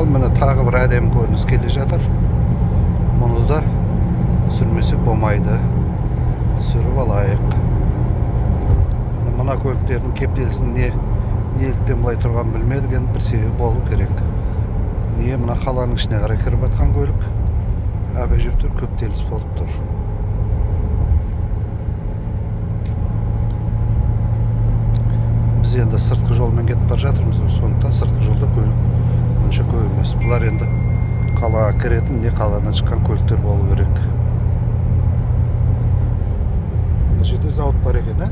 Ал міне тағы бір әдемі көрініс келе жатыр. Мұны да түсірмесек болмайды. Түсіріп алайық. Мына көліктердің кептелісін неліктен бұлай тұрған білмедік, енді бір себебі болу керек. Не мына қаланың ішіне қарай кіріп жатқан көлік, әбежептір көптеліс болып тұр. Біз енді сыртқы жолмен кетіп бара жатырмыз, сондықтан сыртқы жолда көлік онша көп емес. Бұлар енді қалаға кіретін, не қаладан шыққан көліктер болу керек. Бұл жерде зауыт бар екен,